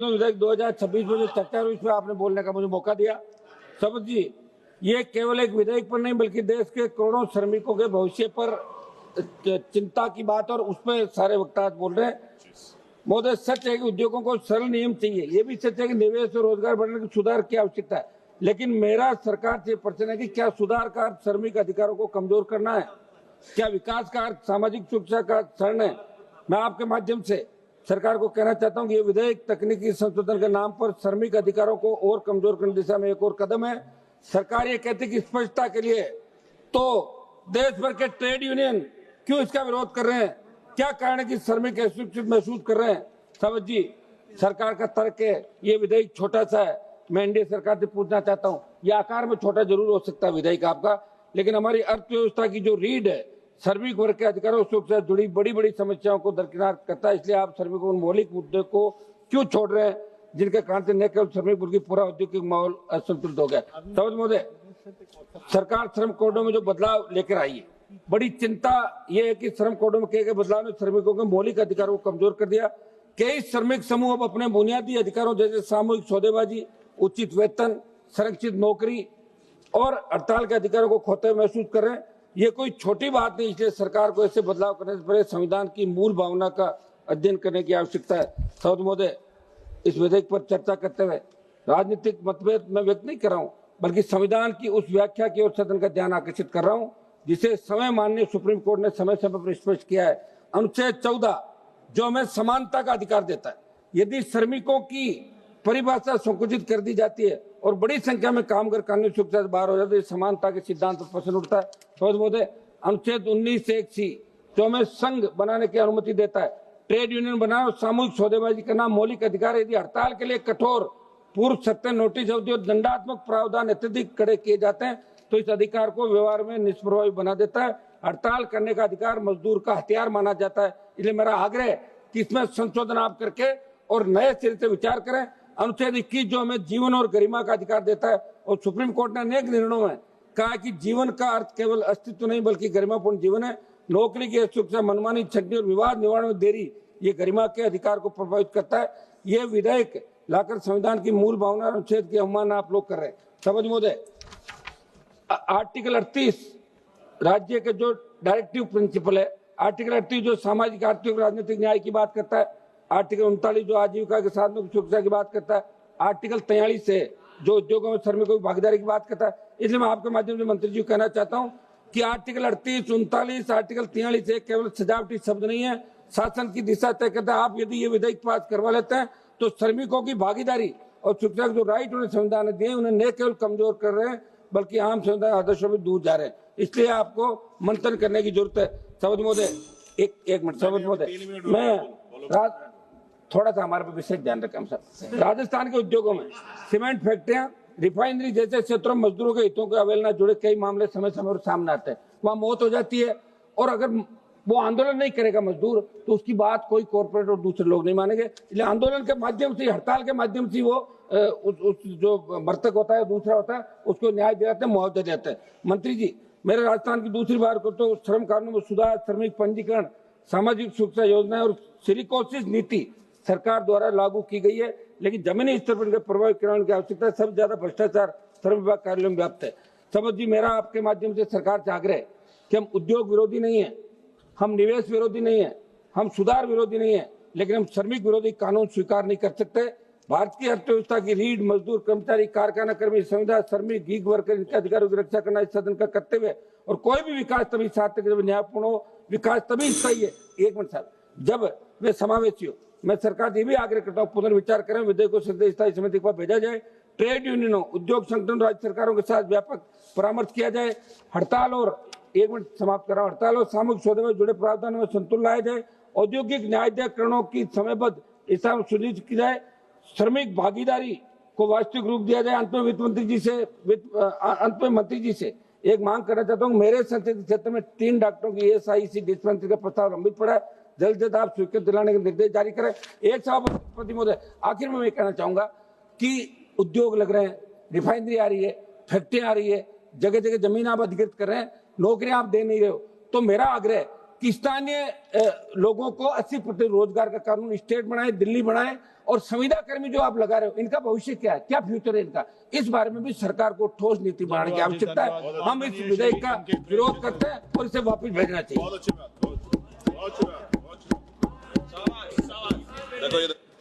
तो विधेयक 2026 में जो चर्चा हुई उसमें आपने बोलने का मुझे मौका दिया। शपथ जी, ये केवल एक विधेयक पर नहीं बल्कि देश के करोड़ों श्रमिकों के भविष्य पर चिंता की बात, और उस पर सारे वक्ता बोल रहे हैं। महोदय, सच है कि उद्योगों को सरल नियम चाहिए, ये भी सच है कि निवेश और रोजगार बढ़ने की सुधार की आवश्यकता है, लेकिन मेरा सरकार से प्रश्न है कि क्या सुधार का अर्थ श्रमिक अधिकारों को कमजोर करना है? क्या विकास का अर्थ सामाजिक सुरक्षा का क्षरण है? मैं आपके माध्यम से सरकार को कहना चाहता हूं कि ये विधेयक तकनीकी संशोधन के नाम पर श्रमिक अधिकारों को और कमजोर करने की दिशा में एक और कदम है। सरकार ये कहती है कि स्पष्टता के लिए, तो देश भर के ट्रेड यूनियन क्यों इसका विरोध कर रहे हैं? क्या कारण है कि श्रमिक असुरक्षित महसूस कर रहे हैं? सावत जी, सरकार का तर्क है ये विधेयक छोटा सा है। मैं एनडीए सरकार से पूछना चाहता हूं, ये आकार में छोटा जरूर हो सकता है विधेयक आपका, लेकिन हमारी अर्थव्यवस्था की जो रीढ़ है, श्रमिक वर्ग के अधिकारों से जुड़ी बड़ी बड़ी समस्याओं को दरकिनार करता है। इसलिए आप श्रमिकों के मौलिक मुद्दे को क्यों छोड़ रहे हैं, जिनके कारण से न केवल श्रमिक वर्ग की पूरा औद्योगिक माहौल असंतुलित हो गया? सावत महोदय, सरकार श्रम कोडों में जो बदलाव लेकर आई है, बड़ी चिंता ये है कि श्रम कोडों में किए गए बदलाव ने श्रमिकों के मौलिक अधिकारों को कमजोर कर दिया। कई श्रमिक समूह अब अपने बुनियादी अधिकारों जैसे सामूहिक सौदेबाजी, उचित वेतन, सुरक्षित नौकरी और हड़ताल के अधिकारों को खोते हुए महसूस कर रहे हैं। ये कोई छोटी बात नहीं, इसलिए सरकार को ऐसे बदलाव करने से पहले संविधान की मूल भावना का अध्ययन करने की आवश्यकता है। सावत महोदय, इस विधेयक पर चर्चा करते हुए राजनीतिक मतभेद मैं व्यक्त नहीं कर रहा हूँ, बल्कि संविधान की उस व्याख्या की ओर सदन का ध्यान आकर्षित कर रहा हूँ जिसे समय माननीय सुप्रीम कोर्ट ने समय समय पर स्पष्ट किया है। अनुच्छेद 14 जो हमें समानता का अधिकार देता है, यदि श्रमिकों की परिभाषा संकुचित कर दी जाती है और बड़ी संख्या में कामगार कानूनी सुरक्षा से बाहर हो जाते हैं, समानता के सिद्धांत पर प्रश्न उठता है। तो महोदय, अनुच्छेद 19(1)(c) जो हमें संघ बनाने की अनुमति देता है, ट्रेड यूनियन बनाना और सामूहिक सौदेबाजी करना मौलिक अधिकार है। यदि हड़ताल के लिए कठोर पूर्व सत्य नोटिस अवधि और दंडात्मक प्रावधान अत्यधिक कड़े किए जाते हैं तो इस अधिकार को व्यवहार में निष्प्रभावी बना देता है। हड़ताल करने का अधिकार मजदूर का हथियार माना जाता है। इसलिए मेरा आग्रह है कि इसमें संशोधन आप करके और नए सिरे से विचार करें। अनुच्छेद 21 जो हमें जीवन और गरिमा का अधिकार देता है, और सुप्रीम कोर्ट ने अनेक निर्णयों में कहा कि जीवन का अर्थ केवल अस्तित्व नहीं बल्कि गरिमापूर्ण जीवन है। नौकरी की सुरक्षा, मनमानी छंटनी और विवाद निवारण में देरी ये गरिमा के अधिकार को प्रभावित करता है। ये विधेयक लाकर संविधान की मूल भावना अनुच्छेद की अवमानना आप लोग कर रहे हैं। समझ महोदय, आर्टिकल 38 राज्य के जो डायरेक्टिव प्रिंसिपल है, आर्टिकल 38 जो सामाजिक आर्थिक राजनीतिक न्याय की बात करता है, आर्टिकल 39 जो आजीविका के साधनों की सुरक्षा की बात करता है, आर्टिकल 43 है जो उद्योगों में श्रमिकों की भागीदारी की बात करता है। इसलिए मैं आपके माध्यम से मंत्री जी को कहना चाहता हूं कि आर्टिकल 38, 39, आर्टिकल 43 एक केवल सजावटी शब्द नहीं है, शासन की दिशा तय करता है। आप यदि ये विधेयक पास करवा लेते हैं तो श्रमिकों की भागीदारी और सुरक्षा के जो राइट उन्हें संविधान ने दिए उन्हें न केवल कमजोर कर रहे हैं बल्कि आम संविधान आदर्शों में दूर जा रहे हैं। इसलिए आपको मंथन करने की जरूरत है। समझ महोदय, एक मिनट। समझ महोदय, मैं थोड़ा सा हमारे पर विशेष ध्यान रखें। हम सब राजस्थान के उद्योगों में सीमेंट फैक्ट्रियां, रिफाइनरी जैसे क्षेत्रों में मजदूरों के हितों के अवहेलना जुड़े कई मामले समय समय पर सामने आते हैं। वहां मौत हो जाती है और अगर वो आंदोलन नहीं करेगा मजदूर तो उसकी बात कोई कॉर्पोरेट और दूसरे लोग नहीं मानेंगे। इसलिए आंदोलन के माध्यम से, हड़ताल के माध्यम से वो उस जो मृतक होता है, दूसरा होता है, उसको न्याय दिलाते हैं, मुआवजा देते हैं। मंत्री जी, मेरे राजस्थान की दूसरी बार को तो श्रम कानून में सुधार, श्रमिक पंजीकरण, सामाजिक सुरक्षा योजना और सिलिकोसिस नीति सरकार द्वारा लागू की गई है, लेकिन जमीनी स्तर पर प्रभावी क्रियान्वयन की आवश्यकता है। सबसे ज्यादा भ्रष्टाचार श्रम विभाग कार्यालयों में व्याप्त है। समझ जी, मेरा आपके माध्यम से सरकार से आग्रह है कि हम उद्योग विरोधी नहीं है, हम निवेश विरोधी नहीं है, हम सुधार विरोधी नहीं है, लेकिन हम श्रमिक विरोधी कानून स्वीकार नहीं कर सकते। भारत की अर्थव्यवस्था की रीढ़ मजदूर, कर्मचारी, कारखाना कर्मी, संविदा, श्रमिक, गीग वर्कर, इनके अधिकारों की रक्षा करना इस सदन का कर्तव्य है। और कोई भी विकास तभी सार्थक जब न्यायपूर्ण हो, विकास तभी सही है, एक मिनट साहब, जब वे समावेशी हो। मैं सरकार से भी आग्रह करता हूँ पुनर्विचार करें, विधेयक को स्थायी समिति के पास भेजा जाए, ट्रेड यूनियनों, उद्योग संगठनों, राज्य सरकारों के साथ व्यापक परामर्श किया जाए। हड़ताल और, एक मिनट समाप्त कर रहा हूं, हड़ताल और सामूहिक सौदे में जुड़े प्रावधानों में संतुलन लाया जाए। औद्योगिक न्यायाधिकरणों की समयबद्ध हिसाब सुनिश्चित की जाए। श्रमिक भागीदारी को वास्तविक रूप दिया जाए। अंत में मंत्री जी से एक मांग करना चाहता हूँ। मेरे संसदीय क्षेत्र में 3 डॉक्टरों की ESIC डिस्पेंसरी का प्रस्ताव लंबित पड़ा है, जल्द से जल्द आप स्वीकृत दिलाने के निर्देश जारी करें। एक सभापति महोदय, आखिर में मैं कहना चाहूंगा कि उद्योग लग रहे हैं, रिफाइनरी आ रही है, फैक्ट्री आ रही है, जगह जगह जमीन आप अधिकृत कर रहे हैं, नौकरियां आप दे नहीं रहे हो, तो मेरा आग्रह है कि स्थानीय लोगों को 80% रोजगार का कानून स्टेट बनाए, दिल्ली बनाए, और संविदा कर्मी जो आप लगा रहे हो इनका भविष्य क्या है, क्या फ्यूचर है इनका, इस बारे में भी सरकार को ठोस नीति बनाने की आवश्यकता है। हम इस विधेयक का विरोध करते हैं और इसे वापस भेजना चाहिए। बहुत अच्छी बात। देखो ये